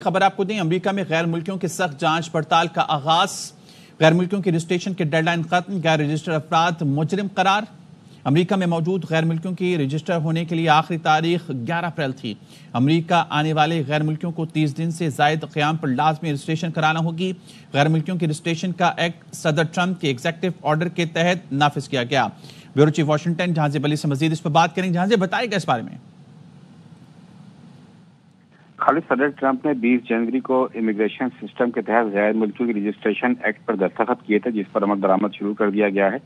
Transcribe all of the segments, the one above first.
خبر آپ کو دیں، امریکہ میں غیر ملکیوں کی سخت جانچ پڑتال کا آغاز۔ غیر ملکیوں کی رجسٹریشن کی ڈیڈ لائن ختم، غیر رجسٹر افراد مجرم قرار۔ امریکہ میں موجود غیر ملکیوں کی رجسٹر ہونے کے لیے آخری تاریخ 11 اپریل تھی۔ امریکہ آنے والے غیر ملکیوں کو 30 دن سے زائد قیام پر لازمی رجسٹریشن کرانا ہوگی۔ غیر ملکیوں کی رجسٹریشن کا ایکٹ صدر ٹرمپ کے ایگزیکٹو آرڈر کے تحت نافذ کیا گیا۔ بیورو چیف واشنگٹن جہانزیب علی سے مزید اس پر بات کریں۔ جہانزیب، بتائے گا اس بارے میں؟ خالد، صدر ٹرمپ نے 20 جنوری کو امیگریشن سسٹم کے تحت غیر ملکیوں کی رجسٹریشن ایکٹ پر دستخط کیے تھے، جس پر عمل درآمد شروع کر دیا گیا ہے،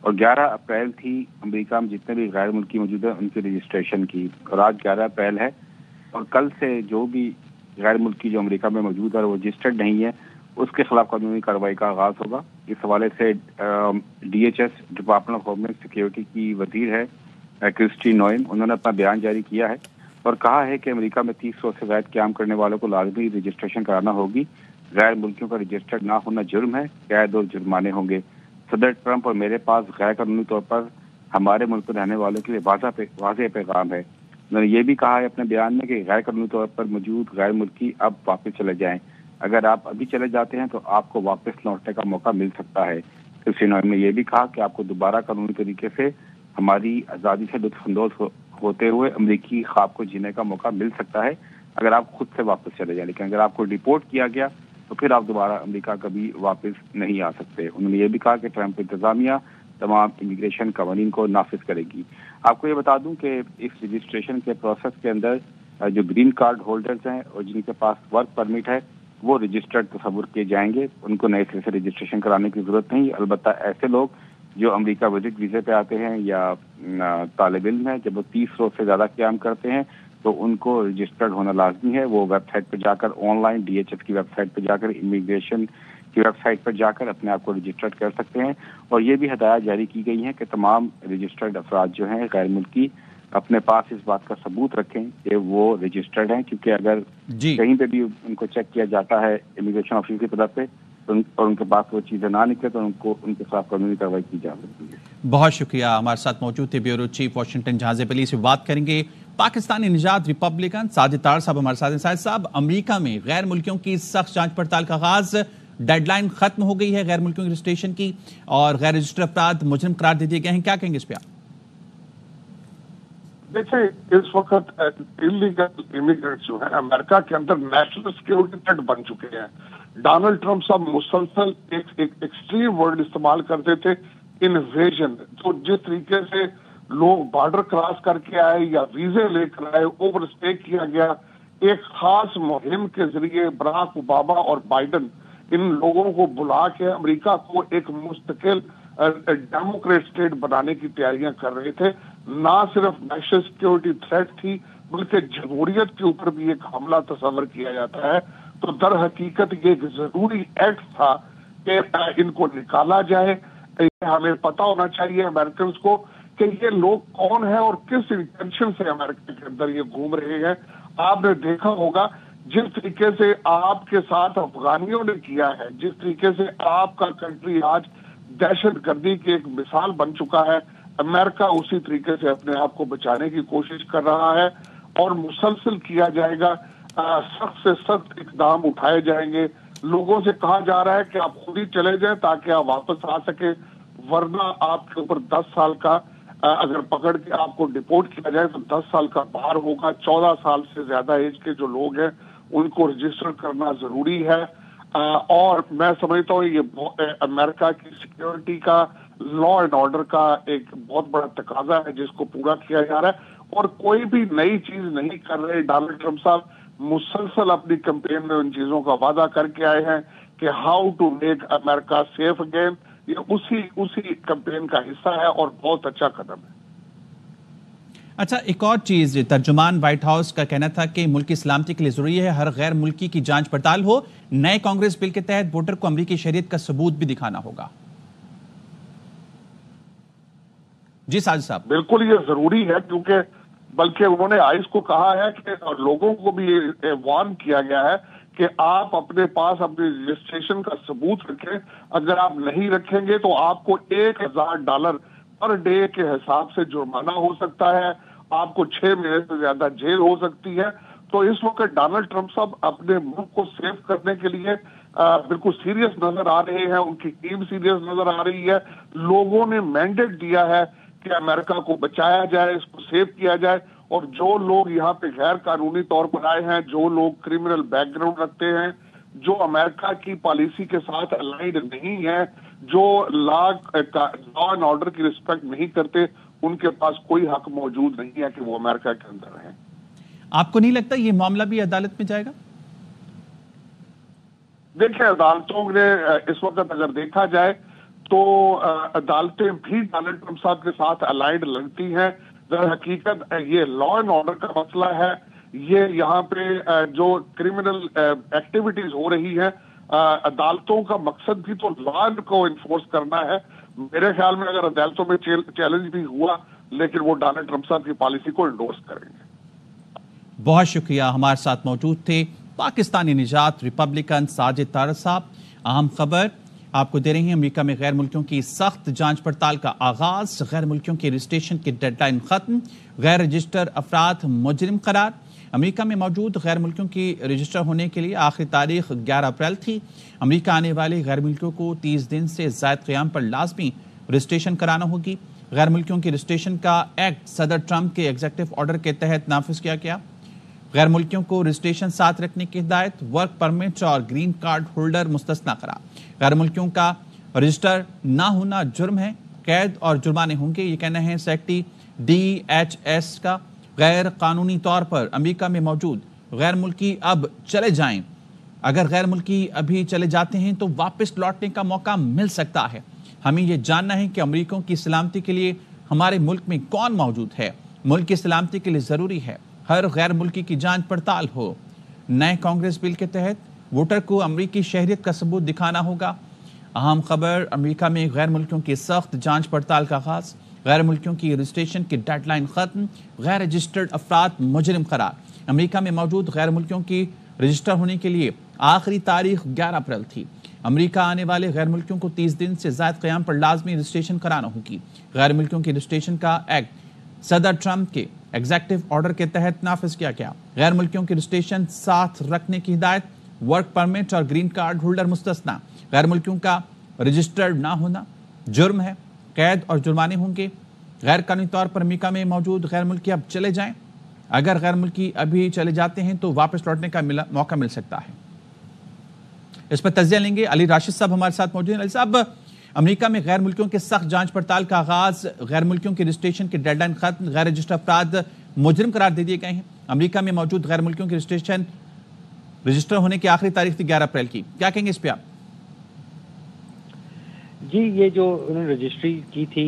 اور 11 اپریل تھی امریکہ میں جتنے بھی غیر ملکی موجود ہیں ان کی رجسٹریشن کی، اور آج 11 اپریل ہے، اور کل سے جو بھی غیر ملکی جو امریکہ میں موجود ہے اور وہ رجسٹرڈ نہیں ہے اس کے خلاف قانونی کارروائی کا آغاز ہوگا۔ اس حوالے سے DHS department of homeland security کی وزیر ہے کرسٹی نوئم، انہوں نے اپنا بیان جاری کیا ہے اور کہا ہے کہ امریکہ میں 30 روز سے زائد قیام کرنے والوں کو لازمی رجسٹریشن کرانا ہوگی۔ غیر ملکیوں کا رجسٹرڈ نہ ہونا جرم ہے، قید اور جرمانے ہوں گے۔ صدر ٹرمپ اور میرے پاس غیر قانونی طور پر ہمارے ملک میں رہنے والوں کے لیے واضح پیغام ہے۔ انہوں نے یہ بھی کہا ہے اپنے بیان میں کہ غیر قانونی طور پر موجود غیر ملکی اب واپس چلے جائیں، اگر آپ ابھی چلے جاتے ہیں تو آپ کو واپس لوٹنے کا موقع مل سکتا ہے۔ کرسٹی نوئم نے یہ بھی کہا کہ آپ کو دوبارہ قانونی طریقے سے ہماری آزادی سے لطف اندوز ہوتے ہوئے امریکی خواب کو جینے کا موقع مل سکتا ہے اگر آپ خود سے واپس چلے جائیں، لیکن اگر آپ کو ڈیپورٹ کیا گیا تو پھر آپ دوبارہ امریکہ کبھی واپس نہیں آ سکتے۔ انہوں نے یہ بھی کہا کہ ٹرمپ انتظامیہ تمام امیگریشن قوانین کو نافذ کرے گی۔ آپ کو یہ بتا دوں کہ اس رجسٹریشن کے پروسیس کے اندر جو گرین کارڈ ہولڈرز ہیں اور جن کے پاس ورک پرمٹ ہے وہ رجسٹرڈ تصور کیے جائیں گے، ان کو نئے سرے سے رجسٹریشن کرانے کی ضرورت نہیں۔ البتہ ایسے لوگ جو امریکہ وزٹ ویزے پہ آتے ہیں یا طالب علم ہیں، جب وہ 30 روز سے زیادہ قیام کرتے ہیں تو ان کو رجسٹرڈ ہونا لازمی ہے۔ وہ ویب سائٹ پہ جا کر آن لائن DHS کی ویب سائٹ پہ جا کر امیگریشن کی ویب سائٹ پر جا کر اپنے آپ کو رجسٹرڈ کر سکتے ہیں، اور یہ بھی ہدایات جاری کی گئی ہیں کہ تمام رجسٹرڈ افراد جو ہیں غیر ملکی اپنے پاس اس بات کا ثبوت رکھیں کہ وہ رجسٹرڈ ہیں، کیونکہ اگر کہیں پہ بھی ان کو چیک کیا جاتا ہے امیگریشن آفس کی طرف سے اور ان کے پاس وہ چیزیں نہ نکلے تو ان کے خلاف قانونی کارروائی کی جا سکتی ہے۔ بہت شکریہ، ہمارے ساتھ موجود تھے بیورو چیف واشنگٹن جہانزیب علی سے بات کریں گے۔ پاکستانی نژاد ریپبلکن ساجد طاہر صاحب ہمارے ساتھ ہیں۔ ساجد صاحب، امریکہ میں غیر ملکیوں کی سخت جانچ پڑتال کا آغاز، ڈیڈ لائن ختم ہو گئی ہے غیر ملکیوں کی رجسٹریشن کی، اور غیر رجسٹر افراد مجرم قرار دے دیے گئے ہیں، کیا کہیں گے اس پہ آپ؟ دیکھیں، اس وقت انلیگل امیگرینٹس جو ہیں امریکہ کے اندر نیشنل سیکیورٹی تھریٹ بن چکے ہیں۔ ڈونلڈ ٹرمپ صاحب مسلسل ایک ایکسٹریم ورڈ استعمال کرتے تھے، انویژن، تو جس طریقے سے لوگ بارڈر کراس کر کے آئے یا ویزے لے کر آئے، اوور اسٹے کیا گیا، ایک خاص مہم کے ذریعے براک اوباما اور بائیڈن ان لوگوں کو بلا کے امریکہ کو ایک مستقل ڈیموکریٹ اسٹیٹ بنانے کی تیاریاں کر رہے تھے۔ نہ صرف نیشنل سیکیورٹی تھریٹ تھی بلکہ جمہوریت کے اوپر بھی ایک حملہ تصور کیا جاتا ہے، تو در حقیقت یہ ایک ضروری ایکٹ تھا کہ ان کو نکالا جائے۔ ہمیں پتہ ہونا چاہیے امریکنز کو کہ یہ لوگ کون ہیں اور کس انٹینشن سے امریکہ کے اندر یہ گھوم رہے ہیں۔ آپ نے دیکھا ہوگا جس طریقے سے آپ کے ساتھ افغانیوں نے کیا ہے، جس طریقے سے آپ کا کنٹری آج دہشت گردی کی ایک مثال بن چکا ہے، امریکہ اسی طریقے سے اپنے آپ کو بچانے کی کوشش کر رہا ہے اور مسلسل کیا جائے گا۔ سخت سے سخت اقدام اٹھائے جائیں گے۔ لوگوں سے کہا جا رہا ہے کہ آپ خود ہی چلے جائیں تاکہ آپ واپس آ سکیں، ورنہ آپ کے اوپر 10 سال کا اگر پکڑ کے آپ کو ڈیپورٹ کیا جائے تو 10 سال کا بار ہوگا۔ 14 سال سے زیادہ ایج کے جو لوگ ہیں ان کو رجسٹر کرنا ضروری ہے، اور میں سمجھتا ہوں یہ امریکہ کی سیکیورٹی کا، لا اینڈ آرڈر کا ایک بہت بڑا تقاضا ہے جس کو پورا کیا جا رہا ہے، اور کوئی بھی نئی چیز نہیں کر رہے۔ ڈونلڈ ٹرمپ صاحب مسلسل اپنی کمپین میں ان چیزوں کا وعدہ کر کے آئے ہیں کہ how to make America safe again, یہ اسی کمپین کا حصہ ہے اور بہت اچھا قدم ہے۔ اچھا، ایک اور چیز، ترجمان وائٹ ہاؤس کا کہنا تھا کہ ملک کی سلامتی کے لیے ضروری ہے ہر غیر ملکی کی جانچ پڑتال ہو۔ نئے کانگریس بل کے تحت ووٹر کو امریکی شہریت کا ثبوت بھی دکھانا ہوگا۔ جی ساجد صاحب، بالکل یہ ضروری ہے، کیونکہ بلکہ انہوں نے آئس کو کہا ہے کہ لوگوں کو بھی وارن کیا گیا ہے کہ آپ اپنے پاس اپنی رجسٹریشن کا ثبوت رکھیں، اگر آپ نہیں رکھیں گے تو آپ کو $1000 پر ڈے کے حساب سے جرمانہ ہو سکتا ہے، آپ کو 6 مہینے سے زیادہ جیل ہو سکتی ہے۔ تو اس وقت ڈونلڈ ٹرمپ صاحب اپنے ملک کو سیو کرنے کے لیے بالکل سیریس نظر آ رہے ہیں، ان کی ٹیم سیریس نظر آ رہی ہے. لوگوں نے مینڈیٹ دیا ہے کہ امریکہ کو بچایا جائے، اس کو سیو کیا جائے، اور جو لوگ یہاں پہ غیر قانونی طور پر آئے ہیں، جو لوگ کرمنل بیک گراؤنڈ رکھتے ہیں، جو امریکہ کی پالیسی کے ساتھ الائنڈ نہیں ہے، جو لا اینڈ آرڈر کی رسپیکٹ نہیں کرتے، ان کے پاس کوئی حق موجود نہیں ہے کہ وہ امریکہ کے اندر رہیں. آپ کو نہیں لگتا یہ معاملہ بھی عدالت میں جائے گا؟ دیکھیں، عدالتوں نے اس وقت اگر دیکھا جائے تو عدالتیں بھی ڈونلڈ ٹرمپ صاحب کے ساتھ الائنڈ لگتی ہیں. در حقیقت یہ لا اینڈ آرڈر کا مسئلہ ہے، یہ یہاں پہ جو کرمنل ایکٹیویٹیز ہو رہی ہیں، عدالتوں کا مقصد بھی تو لا کو انفورس کرنا ہے. میرے خیال میں اگر عدالتوں میں چیلنج بھی ہوا، لیکن وہ ڈونلڈ ٹرمپ صاحب کی پالیسی کو انڈورس کریں گے. بہت شکریہ، ہمارے ساتھ موجود تھے پاکستانی نژاد ریپبلکن ساجد طارق صاحب. اہم خبر آپ کو دے رہے ہیں، امریکہ میں غیر ملکیوں کی سخت جانچ پڑتال کا آغاز، غیر ملکیوں کے رجسٹریشن کی ڈیڈ لائن ختم، غیر رجسٹر افراد مجرم قرار. امریکہ میں موجود غیر ملکیوں کی رجسٹر ہونے کے لیے آخری تاریخ 11 اپریل تھی. امریکہ آنے والے غیر ملکیوں کو 30 دن سے زائد قیام پر لازمی رجسٹریشن کرانا ہوگی. غیر ملکیوں کی رجسٹریشن کا ایکٹ صدر ٹرمپ کے ایگزیکٹو آرڈر کے تحت نافذ کیا گیا. غیر ملکیوں کو رجسٹریشن ساتھ رکھنے کی ہدایت، ورک پرمٹ اور گرین کارڈ ہولڈر مستثنیٰ قرار. غیر ملکیوں کا رجسٹر نہ ہونا جرم ہے، قید اور جرمانے ہوں گے، یہ کہنا ہے سیکٹری DHS کا. غیر قانونی طور پر امریکہ میں موجود غیر ملکی اب چلے جائیں. اگر غیر ملکی ابھی چلے جاتے ہیں تو واپس لوٹنے کا موقع مل سکتا ہے. ہمیں یہ جاننا ہے کہ امریکیوں کی سلامتی کے لیے ہمارے ملک میں کون موجود ہے. ملک کی سلامتی کے لیے ضروری ہے ہر غیر ملکی کی جانچ پڑتال ہو. نئے کانگریس بل کے تحت ووٹر کو امریکی شہریت کا ثبوت دکھانا ہوگا. اہم خبر، امریکہ میں غیر ملکیوں کی سخت جانچ پڑتال کا آغاز، غیر ملکیوں کی رجسٹریشن کی ڈیڈ لائن ختم، غیر رجسٹرڈ افراد مجرم قرار. امریکہ میں موجود غیر ملکیوں کی رجسٹر ہونے کے لیے آخری تاریخ 11 اپریل تھی. امریکہ آنے والے غیر ملکیوں کو 30 دن سے زائد قیام پر لازمی رجسٹریشن کرانا ہوگی. غیر ملکیوں کی رجسٹریشن کا ایکٹ صدر ٹرمپ کے ایگزیکٹو آرڈر کے تحت نافذ کیا گیا. غیر ملکیوں کی رجسٹریشن ساتھ رکھنے کی ہدایت، ورک پرمٹ اور گرین کارڈ ہولڈر مستثنیٰ. غیر ملکیوں کا رجسٹرڈ نہ ہونا جرم ہے، قید اور جرمانے ہوں گے. غیر قانونی طور پر امریکہ میں موجود غیر ملکی اب چلے جائیں. اگر غیر ملکی ابھی چلے جاتے ہیں تو واپس لوٹنے کا موقع مل سکتا ہے. اس پر تجزیہ لیں گے. علی راشد صاحب ہمارے ساتھ موجود ہیں. علی صاحب، امریکہ میں غیر ملکیوں کے سخت جانچ پڑتال کا آغاز، غیر ملکیوں کی رجسٹریشن کی ڈیڈ لائن ختم، غیر رجسٹر افراد مجرم قرار دے دیے گئے ہیں. امریکہ میں موجود غیر ملکیوں کی رجسٹر ہونے کی آخری تاریخ تھی 11 اپریل کی. کیا کہیں گے اس پہ آپ؟ جی، یہ جو انہوں نے رجسٹری کی تھی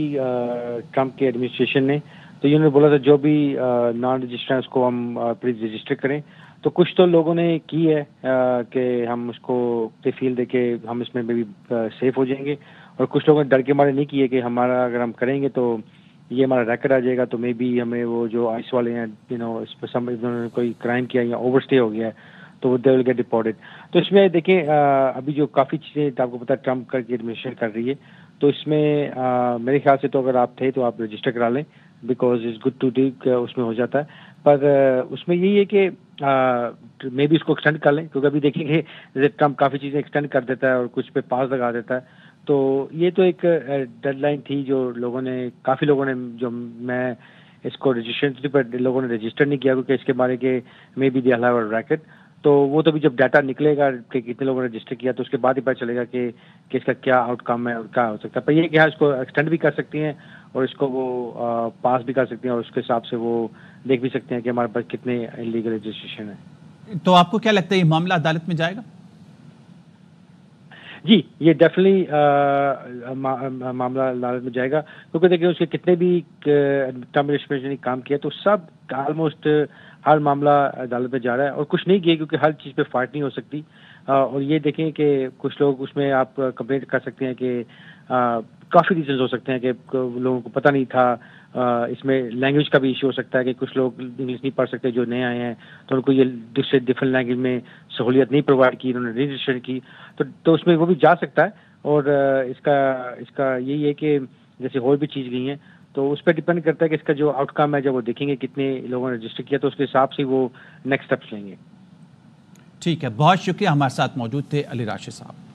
ٹرمپ کے ایڈمنسٹریشن نے، تو انہوں نے بولا تھا جو بھی نان رجسٹر ہیں اس کو ہم پلیز رجسٹر کریں. تو کچھ تو لوگوں نے کی ہے کہ ہم اس کو فیل دے کے ہم اس میں بھی سیف ہو جائیں گے، اور کچھ لوگوں نے ڈر کے مارے نہیں کیے کہ ہمارا اگر ہم کریں گے تو یہ ہمارا ریکارڈ آ جائے گا، تو مے بی ہمیں وہ جو آئس والے ہیں اس پہ انہوں نے کوئی کرائم کیا یا اوور اسٹے ہو گیا ہے تو وہ دے ول گیٹ ڈپورٹڈ. تو اس میں دیکھیں ابھی جو کافی چیزیں آپ کو پتا ٹرمپ کر کے ایڈمنسٹریشن کر رہی ہے، تو اس میں میرے خیال سے تو اگر آپ تھے تو آپ رجسٹر کرا لیں، because it's good to do, اس میں ہو جاتا ہے. پر اس میں یہی ہے کہ مے بی اس کو ایکسٹینڈ کر لیں، کیونکہ ابھی دیکھیں گے جیسے ٹرمپ کافی چیزیں ایکسٹینڈ کر دیتا ہے اور کچھ پہ پاس لگا دیتا ہے. تو یہ تو ایک ڈیڈ لائن تھی جو کافی لوگوں نے جو میں اس کو رجسٹریشن پر لوگوں نے رجسٹر نہیں کیا کیونکہ اس کے بارے کے maybe they have a racket. تو وہ تو بھی جب ڈاٹا نکلے گا کہ کتنے لوگوں نے رجسٹر کیا تو اس کے بعد ہی پتہ چلے گا کہ اس کا کیا آؤٹ کم ہے اور کیا ہو سکتا ہے. پر یہ کہ اس کو ایکسٹینڈ بھی کر سکتی ہیں اور اس کو وہ پاس بھی کر سکتی ہیں، اور اس کے حساب سے وہ دیکھ بھی سکتے ہیں کہ ہمارے پاس کتنے انلیگل رجسٹریشن ہے. تو آپ کو کیا لگتا ہے یہ معاملہ عدالت میں جائے گا؟ جی، یہ ڈیفینیٹلی معاملہ عدالت میں جائے گا، کیونکہ دیکھیں اس کے کتنے بھی ٹرمپ ایڈمنسٹریشن نے کام کیا تو سب آلموسٹ ہر معاملہ عدالت میں جا رہا ہے، اور کچھ نہیں کیا کیونکہ ہر چیز پہ فائٹ نہیں ہو سکتی. اور یہ دیکھیں کہ کچھ لوگ اس میں آپ کمپلینٹ کر سکتے ہیں کہ کافی ریزنز ہو سکتے ہیں کہ لوگوں کو پتہ نہیں تھا. اس میں لینگویج کا بھی ایشو ہو سکتا ہے کہ کچھ لوگ انگلش نہیں پڑھ سکتے جو نئے آئے ہیں، تو ان کو یہ ڈفرینٹ لینگویج میں سہولیت نہیں پرووائڈ کی، انہوں نے رجسٹر کی، تو اس میں وہ بھی جا سکتا ہے. اور اس کا یہی ہے کہ جیسے اور بھی چیز گئی ہیں تو اس پہ ڈیپینڈ کرتا ہے کہ اس کا جو آؤٹ کم ہے، جب وہ دیکھیں گے کتنے لوگوں نے رجسٹر کیا تو اس کے حساب سے وہ نیکسٹ اسٹیپس لیں گے. ٹھیک ہے، بہت شکریہ، ہمارے ساتھ موجود تھے علی راشد صاحب.